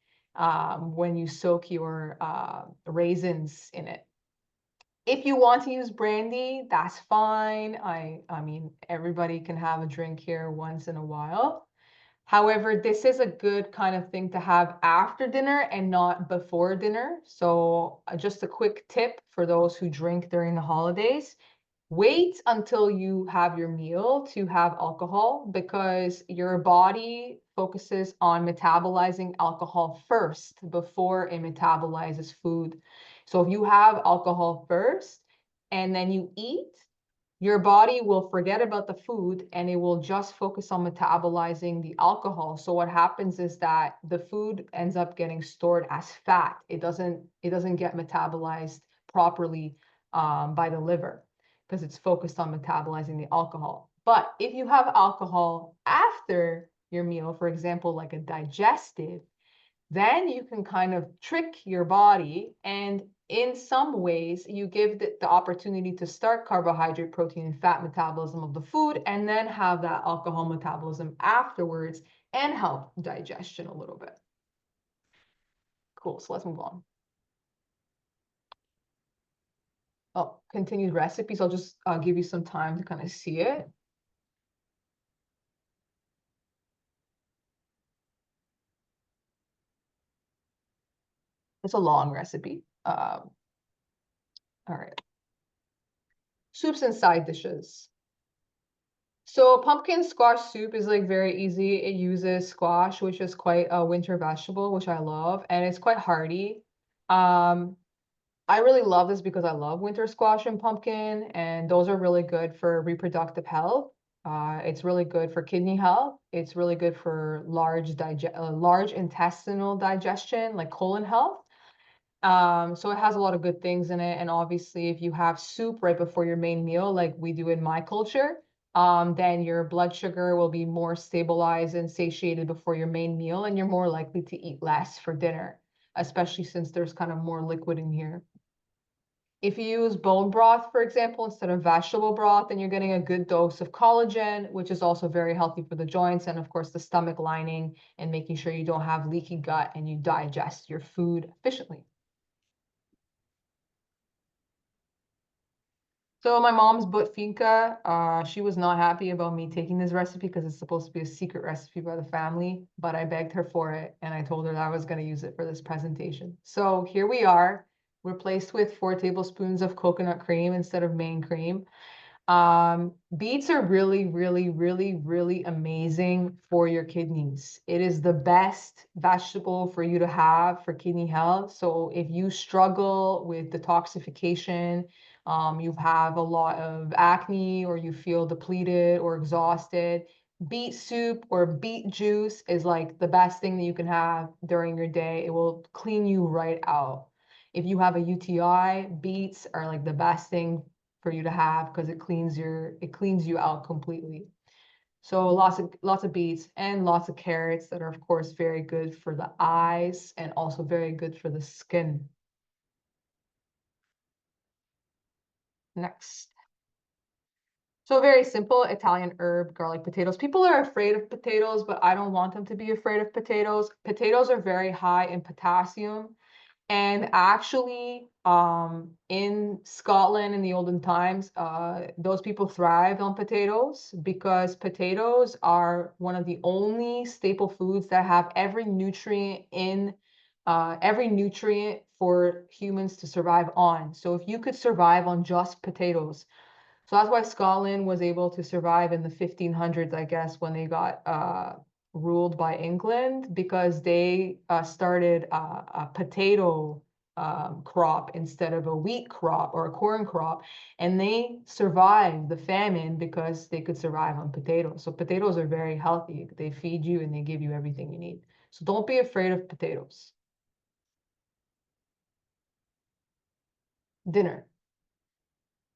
when you soak your raisins in it. If you want to use brandy, that's fine. I mean, everybody can have a drink here once in a while. However, this is a good kind of thing to have after dinner and not before dinner. So just a quick tip for those who drink during the holidays. Wait until you have your meal to have alcohol because your body focuses on metabolizing alcohol first before it metabolizes food. So if you have alcohol first and then you eat, your body will forget about the food and it will just focus on metabolizing the alcohol. So what happens is that the food ends up getting stored as fat. It doesn't get metabolized properly by the liver because it's focused on metabolizing the alcohol. But if you have alcohol after your meal, for example, like a digestive, then you can kind of trick your body, and in some ways you give the opportunity to start carbohydrate, protein, and fat metabolism of the food and then have that alcohol metabolism afterwards and help digestion a little bit. Cool, so let's move on. Oh, continued recipes. I'll just give you some time to kind of see it. It's a long recipe. All right. Soups and side dishes. So pumpkin squash soup is like very easy. It uses squash, which is quite a winter vegetable, which I love, and it's quite hearty. I really love this because I love winter squash and pumpkin, and those are really good for reproductive health. It's really good for kidney health. It's really good for large intestinal digestion, like colon health. So it has a lot of good things in it. And obviously, if you have soup right before your main meal, like we do in my culture, then your blood sugar will be more stabilized and satiated before your main meal, and you're more likely to eat less for dinner, especially since there's kind of more liquid in here. If you use bone broth, for example, instead of vegetable broth, then you're getting a good dose of collagen, which is also very healthy for the joints and, of course, the stomach lining, and making sure you don't have leaky gut and you digest your food efficiently. So my mom's butfinca, she was not happy about me taking this recipe because it's supposed to be a secret recipe by the family, but I begged her for it and I told her that I was going to use it for this presentation. So here we are, replaced with 4 tablespoons of coconut cream instead of main cream. Beets are really, really, really, really amazing for your kidneys. It is the best vegetable for you to have for kidney health. So if you struggle with detoxification, you have a lot of acne, or you feel depleted or exhausted, beet soup or beet juice is like the best thing that you can have during your day. It will clean you right out. If you have a UTI, beets are like the best thing for you to have because it cleans you out completely. So lots of beets and lots of carrots that are of course very good for the eyes and also very good for the skin. Next. So very simple Italian herb garlic potatoes. People are afraid of potatoes, but I don't want them to be afraid of potatoes. Potatoes are very high in potassium. And actually, in Scotland in the olden times, those people thrived on potatoes because potatoes are one of the only staple foods that have every nutrient for humans to survive on. So if you could survive on just potatoes, so that's why Scotland was able to survive in the 1500s, I guess, when they got ruled by England, because they started a potato crop instead of a wheat crop or a corn crop. And they survived the famine because they could survive on potatoes. So potatoes are very healthy. They feed you and they give you everything you need. So don't be afraid of potatoes. Dinner.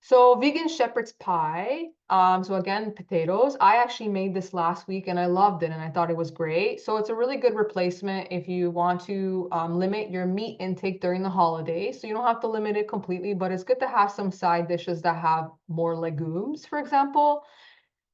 So vegan shepherd's pie. So again, potatoes. I actually made this last week and I loved it and I thought it was great. So it's a really good replacement if you want to limit your meat intake during the holidays. So you don't have to limit it completely, but it's good to have some side dishes that have more legumes, for example.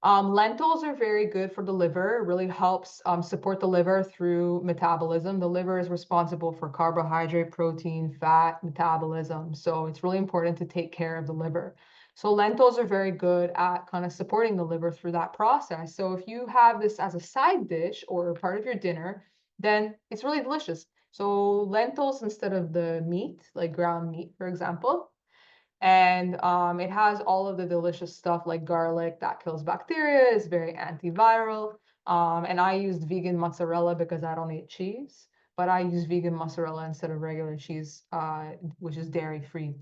Lentils are very good for the liver. It really helps support the liver through metabolism. The liver is responsible for carbohydrate, protein, fat metabolism. So it's really important to take care of the liver. So lentils are very good at kind of supporting the liver through that process. So if you have this as a side dish or part of your dinner, then it's really delicious. So lentils instead of the meat, like ground meat, for example. And it has all of the delicious stuff like garlic that kills bacteria, is very antiviral. And I used vegan mozzarella because I don't eat cheese, but I use vegan mozzarella instead of regular cheese, which is dairy free.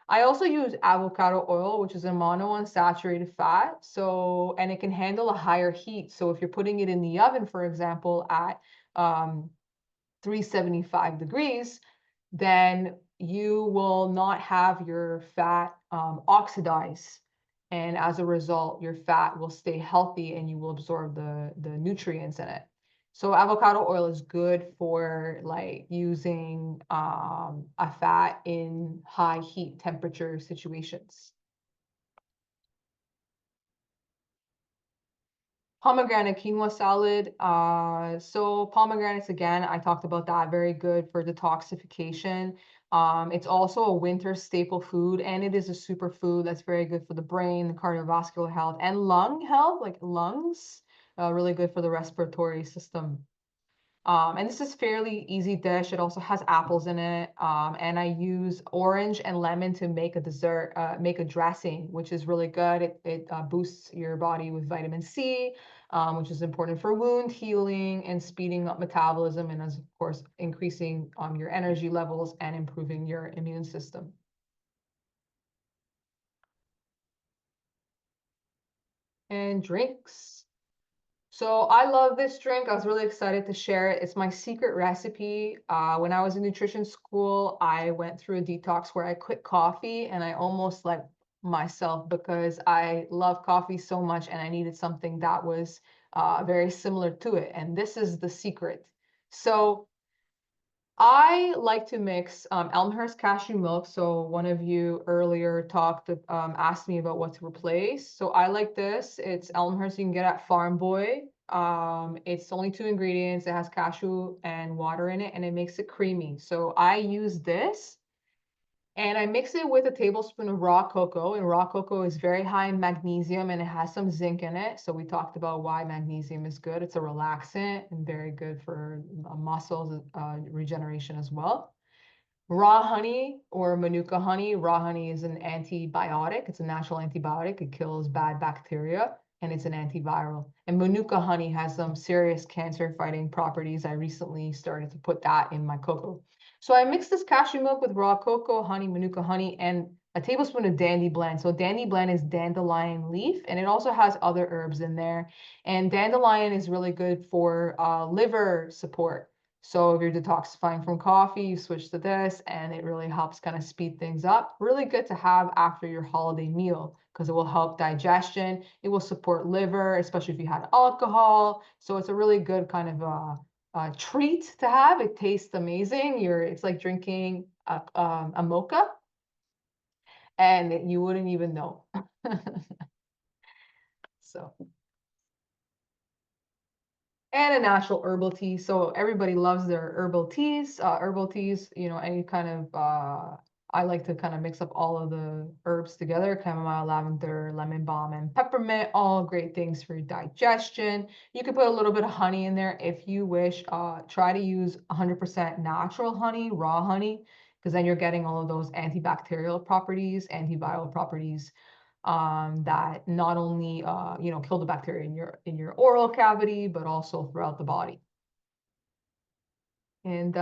I also use avocado oil, which is a monounsaturated fat. So, and it can handle a higher heat. So if you're putting it in the oven, for example, at 375 degrees, then you will not have your fat oxidize. And as a result, your fat will stay healthy and you will absorb the nutrients in it. So avocado oil is good for like using a fat in high heat temperature situations. Pomegranate quinoa salad. So pomegranates, again, I talked about that, very good for detoxification. It's also a winter staple food, and it is a superfood that's very good for the brain, the cardiovascular health, and lung health, like lungs, really good for the respiratory system. And this is fairly easy dish. It also has apples in it. And I use orange and lemon to make a dessert, make a dressing, which is really good. It boosts your body with vitamin C, which is important for wound healing and speeding up metabolism, and of course, increasing your energy levels and improving your immune system. And drinks. So I love this drink. I was really excited to share it. It's my secret recipe. When I was in nutrition school, I went through a detox where I quit coffee and I almost like myself because I love coffee so much and I needed something that was very similar to it. And this is the secret. So I like to mix Elmhurst cashew milk. So one of you earlier asked me about what to replace. So I like this. It's Elmhurst you can get at Farm Boy. It's only 2 ingredients. It has cashew and water in it, and it makes it creamy. So I use this. And I mix it with a tablespoon of raw cocoa, and raw cocoa is very high in magnesium and it has some zinc in it. So we talked about why magnesium is good. It's a relaxant and very good for muscles regeneration as well. Raw honey or Manuka honey. Raw honey is an antibiotic. It's a natural antibiotic. It kills bad bacteria and it's an antiviral. And Manuka honey has some serious cancer fighting properties. I recently started to put that in my cocoa. So I mixed this cashew milk with raw cocoa, honey, Manuka honey, and a tablespoon of dandy blend. So dandy blend is dandelion leaf, and it also has other herbs in there. And dandelion is really good for liver support. So if you're detoxifying from coffee, you switch to this, and it really helps kind of speed things up. Really good to have after your holiday meal because it will help digestion. It will support liver, especially if you had alcohol. So it's a really good kind of treat to have. It tastes amazing. It's like drinking a mocha, and you wouldn't even know. So. And a natural herbal tea. So everybody loves their herbal teas. Herbal teas, any kind of, I like to kind of mix up all of the herbs together, chamomile, lavender, lemon balm, and peppermint, all great things for digestion. You could put a little bit of honey in there if you wish. Try to use 100% natural honey, raw honey, because then you're getting all of those antibacterial properties, antiviral properties that not only kill the bacteria in your oral cavity, but also throughout the body. And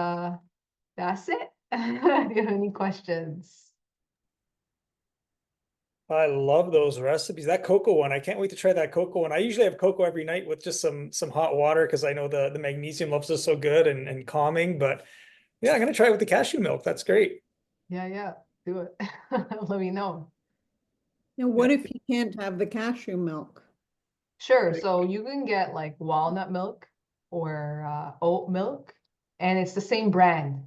that's it. Do you have any questions? I love those recipes. That cocoa one, I can't wait to try that cocoa one. I usually have cocoa every night with just some hot water because I know the magnesium levels are so good and calming. But yeah, I'm gonna try it with the cashew milk. That's great. Yeah, do it. Let me know. Now, what if you can't have the cashew milk? Sure. So you can get like walnut milk or oat milk, and it's the same brand.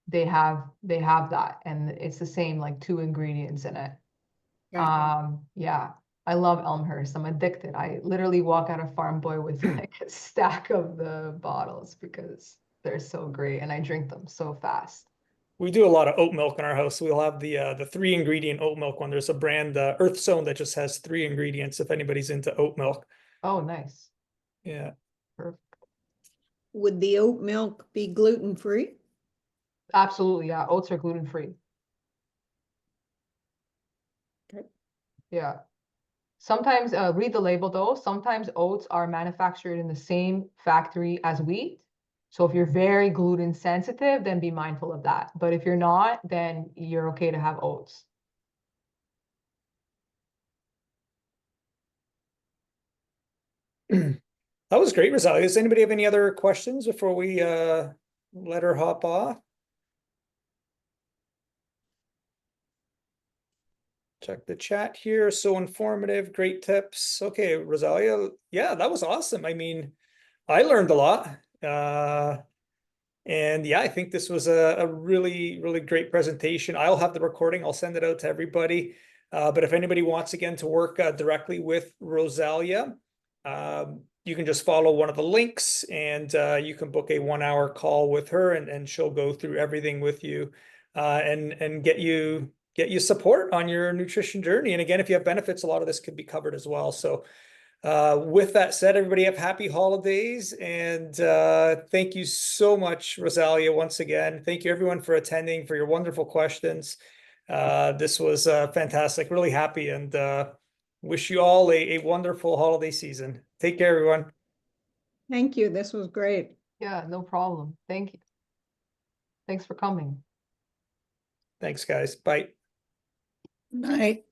They have that, and it's the same like 2 ingredients in it. Okay. Yeah. I love Elmhurst. I'm addicted. I literally walk out of Farm Boy with like a stack of the bottles because they're so great and I drink them so fast. We do a lot of oat milk in our house. We'll have the 3 ingredient oat milk one. There's a brand, Earth Zone, that just has 3 ingredients if anybody's into oat milk. Oh, nice. Yeah. Perfect. Would the oat milk be gluten-free? Absolutely, yeah. Oats are gluten-free. Okay. Yeah. Sometimes, read the label though, sometimes oats are manufactured in the same factory as wheat. So if you're very gluten sensitive, then be mindful of that. But if you're not, then you're okay to have oats. That was great, Rosalia. Does anybody have any other questions before we let her hop off? Check the chat here. So informative, great tips. Okay, Rosalia. Yeah, that was awesome. I mean, I learned a lot. And yeah, I think this was a really, really great presentation. I'll have the recording. I'll send it out to everybody. But if anybody wants again to work directly with Rosalia, you can just follow one of the links and you can book a 1 hour call with her and she'll go through everything with you and get you support on your nutrition journey. And again, if you have benefits, a lot of this could be covered as well. So with that said, everybody have happy holidays and thank you so much, Rosalia, once again. Thank you everyone for attending, for your wonderful questions. This was fantastic, really happy, and wish you all a wonderful holiday season. Take care, everyone. Thank you. This was great. Yeah, no problem. Thank you. Thanks for coming. Thanks, guys. Bye. Night.